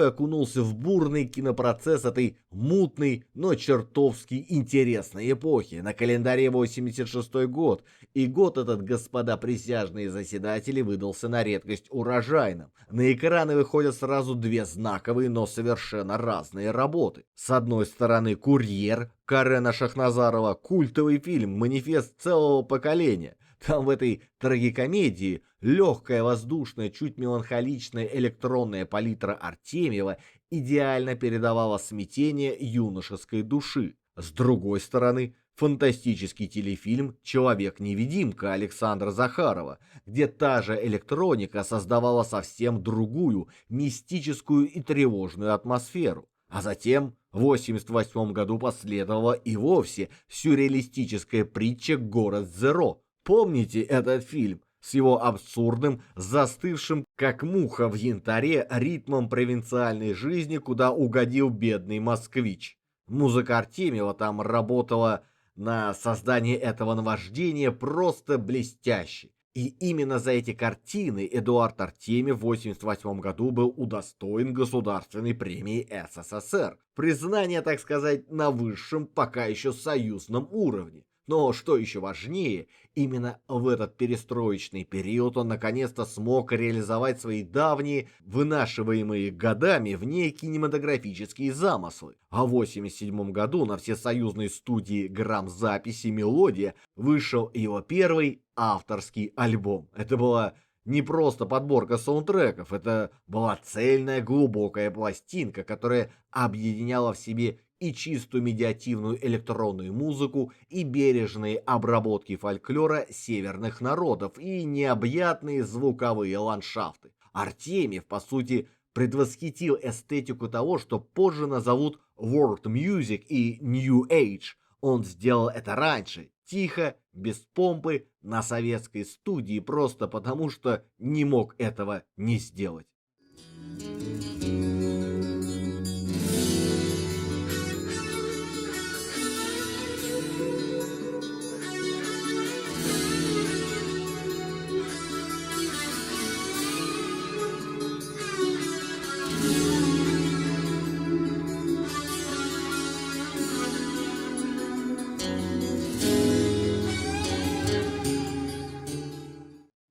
окунулся в бурный кинопроцесс этой мутной, но чертовски интересной эпохи. На календаре 86-й год, и год этот, господа присяжные заседатели, выдался на редкость урожайным. На экраны выходят сразу две знаковые, но совершенно разные работы. С одной стороны «Курьер» Карена Шахназарова, культовый фильм, манифест целого поколения. Там в этой трагикомедии легкая, воздушная, чуть меланхоличная электронная палитра Артемьева идеально передавала смятение юношеской души. С другой стороны, фантастический телефильм «Человек-невидимка» Александра Захарова, где та же электроника создавала совсем другую, мистическую и тревожную атмосферу. А затем в 1988 году последовала и вовсе сюрреалистическая притча «Город Зеро». Помните этот фильм с его абсурдным, застывшим, как муха в янтаре, ритмом провинциальной жизни, куда угодил бедный москвич? Музыка Артемьева там работала на создание этого наваждения просто блестящий. И именно за эти картины Эдуард Артемьев в 1988 году был удостоен Государственной премии СССР. Признание, так сказать, на высшем, пока еще союзном уровне. Но что еще важнее, именно в этот перестроечный период он наконец-то смог реализовать свои давние, вынашиваемые годами вне кинематографические замыслы. А в 1987 году на всесоюзной студии грамзаписи «Мелодия» вышел его первый авторский альбом. Это была не просто подборка саундтреков, это была цельная глубокая пластинка, которая объединяла в себе и чистую медиативную электронную музыку, и бережные обработки фольклора северных народов, и необъятные звуковые ландшафты. Артемьев, по сути, предвосхитил эстетику того, что позже назовут World Music и New Age. Он сделал это раньше, тихо, без помпы, на советской студии, просто потому что не мог этого не сделать.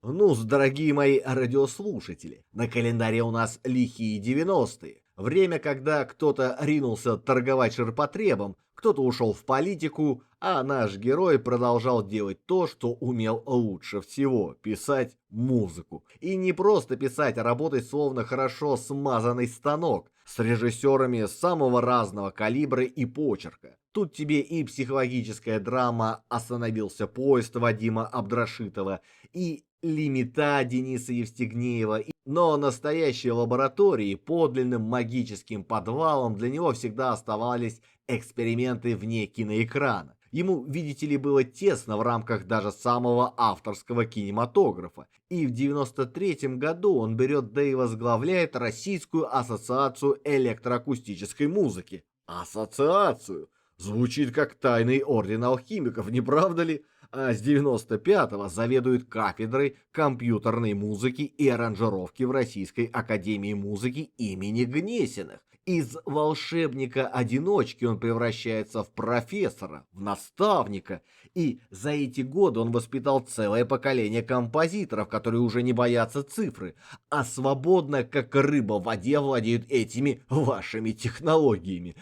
Ну, дорогие мои радиослушатели, на календаре у нас лихие 90-е. Время, когда кто-то ринулся торговать ширпотребом, кто-то ушел в политику, а наш герой продолжал делать то, что умел лучше всего – писать музыку. И не просто писать, а работать словно хорошо смазанный станок, с режиссерами самого разного калибра и почерка. Тут тебе и психологическая драма «Остановился поезд» Вадима Абдрашитова, и «Лимита» Дениса Евстигнеева, но настоящей лабораторией, подлинным магическим подвалом для него всегда оставались эксперименты вне киноэкрана. Ему, видите ли, было тесно в рамках даже самого авторского кинематографа. И в 1993 году он берет да и возглавляет Российскую ассоциацию электроакустической музыки. Ассоциацию! Звучит как тайный орден алхимиков, не правда ли? А с 95-го заведует кафедрой компьютерной музыки и аранжировки в Российской академии музыки имени Гнесиных. Из волшебника-одиночки он превращается в профессора, в наставника. И за эти годы он воспитал целое поколение композиторов, которые уже не боятся цифры, а свободно, как рыба в воде, владеют этими вашими технологиями.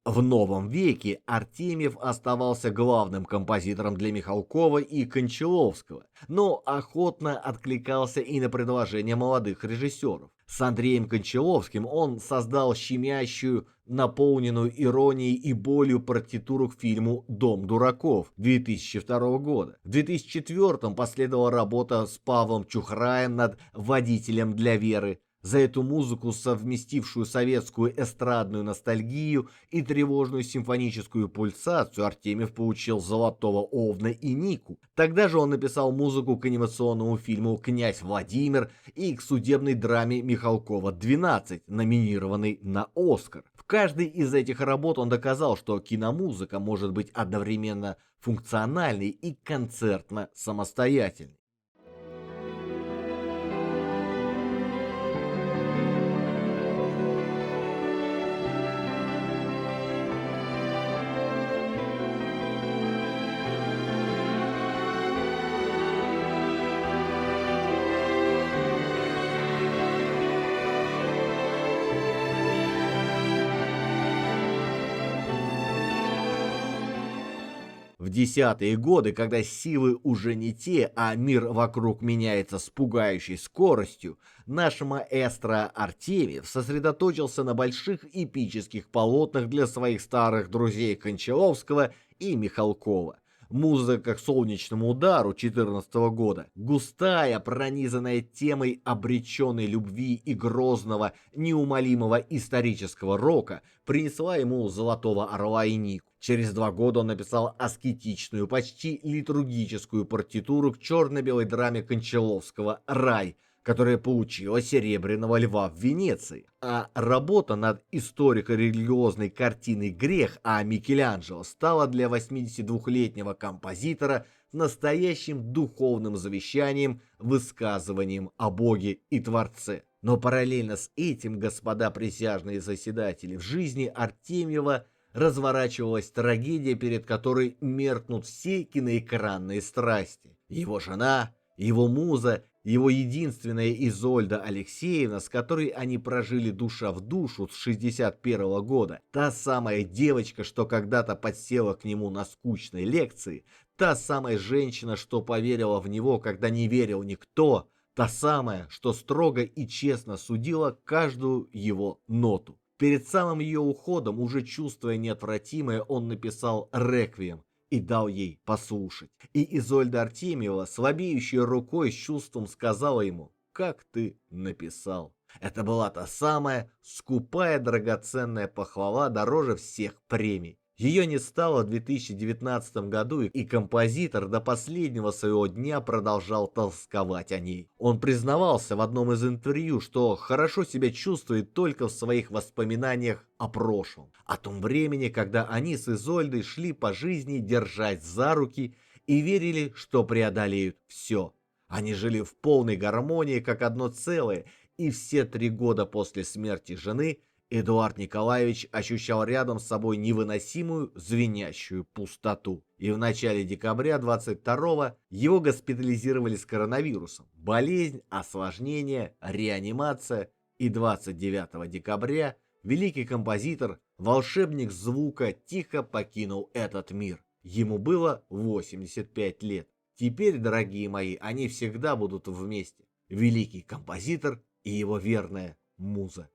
В новом веке Артемьев оставался главным композитором для Михалкова и Кончаловского, но охотно откликался и на предложения молодых режиссеров. С Андреем Кончаловским он создал щемящую, наполненную иронией и болью партитуру к фильму «Дом дураков» 2002 года. В 2004 последовала работа с Павлом Чухраем над «Водителем для Веры». За эту музыку, совместившую советскую эстрадную ностальгию и тревожную симфоническую пульсацию, Артемьев получил «Золотого Овна» и «Нику». Тогда же он написал музыку к анимационному фильму «Князь Владимир» и к судебной драме Михалкова «12», номинированной на «Оскар». В каждой из этих работ он доказал, что киномузыка может быть одновременно функциональной и концертно самостоятельной. В десятые годы, когда силы уже не те, а мир вокруг меняется с пугающей скоростью, наш маэстро Артемьев сосредоточился на больших эпических полотнах для своих старых друзей Кончаловского и Михалкова. Музыка к солнечному удару 2014 года, густая, пронизанная темой обреченной любви и грозного, неумолимого исторического рока, принесла ему «Золотого орла» и Нику. Через 2 года он написал аскетичную, почти литургическую партитуру к черно-белой драме Кончаловского «Рай», которая получила «Серебряного льва» в Венеции. А работа над историко-религиозной картиной «Грех» о Микеланджело стала для 82-летнего композитора настоящим духовным завещанием, высказыванием о Боге и Творце. Но параллельно с этим, господа присяжные заседатели, в жизни Артемьева разворачивалась трагедия, перед которой меркнут все киноэкранные страсти. Его жена, его муза, его единственная Изольда Алексеевна, с которой они прожили душа в душу с 61 года, та самая девочка, что когда-то подсела к нему на скучной лекции, та самая женщина, что поверила в него, когда не верил никто, та самая, что строго и честно судила каждую его ноту. Перед самым ее уходом, уже чувствуя неотвратимое, он написал «Реквием» и дал ей послушать. И Изольда Артемьева, слабеющей рукой, с чувством сказала ему: «Как ты написал». Это была та самая скупая драгоценная похвала, дороже всех премий. Ее не стало в 2019 году, и композитор до последнего своего дня продолжал тосковать о ней. Он признавался в одном из интервью, что хорошо себя чувствует только в своих воспоминаниях о прошлом, о том времени, когда они с Изольдой шли по жизни, держась за руки, и верили, что преодолеют все. Они жили в полной гармонии, как одно целое, и все 3 года после смерти жены Эдуард Николаевич ощущал рядом с собой невыносимую звенящую пустоту. И в начале декабря 22-го его госпитализировали с коронавирусом. Болезнь, осложнения, реанимация. И 29 декабря великий композитор, волшебник звука, тихо покинул этот мир. Ему было 85 лет. Теперь, дорогие мои, они всегда будут вместе. Великий композитор и его верная муза.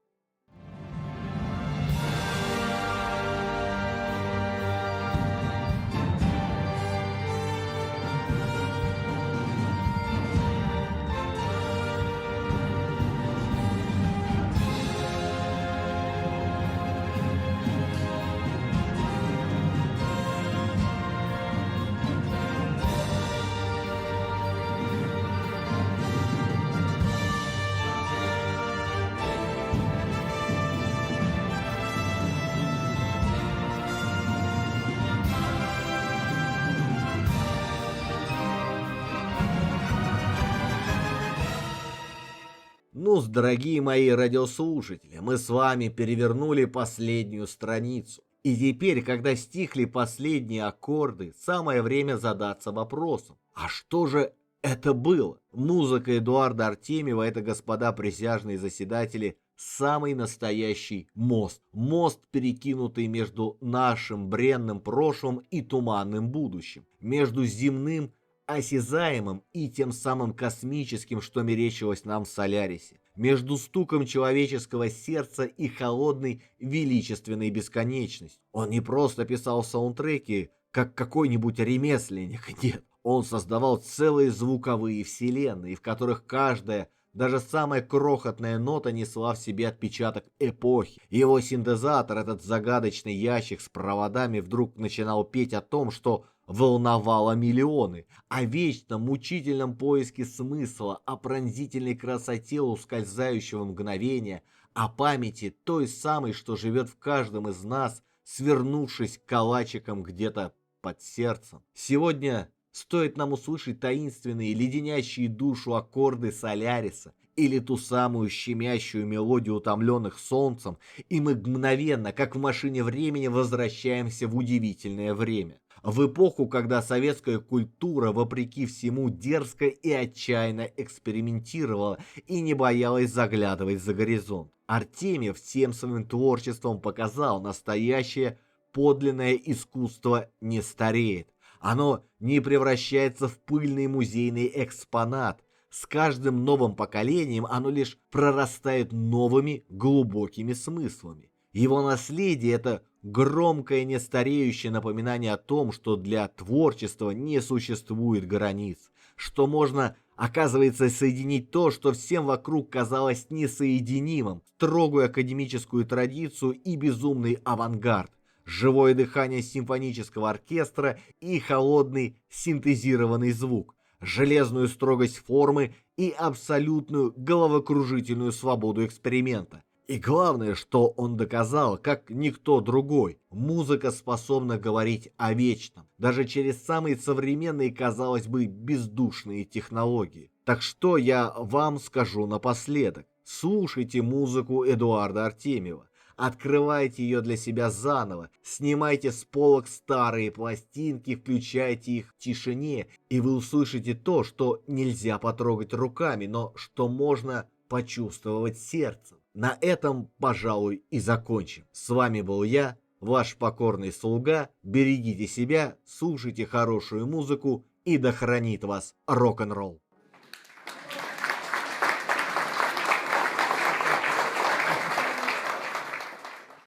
Ну, дорогие мои радиослушатели, мы с вами перевернули последнюю страницу. И теперь, когда стихли последние аккорды, самое время задаться вопросом: а что же это было? Музыка Эдуарда Артемьева — это, господа присяжные заседатели, самый настоящий мост. Мост, перекинутый между нашим бренным прошлым и туманным будущим. Между земным, осязаемым и тем самым космическим, что мерещилось нам в Солярисе. Между стуком человеческого сердца и холодной величественной бесконечностью. Он не просто писал саундтреки, как какой-нибудь ремесленник, нет. Он создавал целые звуковые вселенные, в которых каждая, даже самая крохотная нота несла в себе отпечаток эпохи. Его синтезатор, этот загадочный ящик с проводами, вдруг начинал петь о том, что волновало миллионы, о вечном мучительном поиске смысла, о пронзительной красоте ускользающего мгновения, о памяти той самой, что живет в каждом из нас, свернувшись калачиком где-то под сердцем. Сегодня стоит нам услышать таинственные, леденящие душу аккорды Соляриса или ту самую щемящую мелодию утомленных солнцем, и мы мгновенно, как в машине времени, возвращаемся в удивительное время. В эпоху, когда советская культура, вопреки всему, дерзко и отчаянно экспериментировала и не боялась заглядывать за горизонт. Артемьев всем своим творчеством показал: настоящее подлинное искусство не стареет. Оно не превращается в пыльный музейный экспонат. С каждым новым поколением оно лишь прорастает новыми глубокими смыслами. Его наследие — это громкое нестареющее напоминание о том, что для творчества не существует границ, что можно, оказывается, соединить то, что всем вокруг казалось несоединимым, строгую академическую традицию и безумный авангард, живое дыхание симфонического оркестра и холодный синтезированный звук, железную строгость формы и абсолютную головокружительную свободу эксперимента. И главное, что он доказал, как никто другой, музыка способна говорить о вечном, даже через самые современные, казалось бы, бездушные технологии. Так что я вам скажу напоследок: слушайте музыку Эдуарда Артемьева, открывайте ее для себя заново, снимайте с полок старые пластинки, включайте их в тишине, и вы услышите то, что нельзя потрогать руками, но что можно почувствовать сердцем. На этом, пожалуй, и закончим. С вами был я, ваш покорный слуга. Берегите себя, слушайте хорошую музыку, и да хранит вас рок-н-ролл.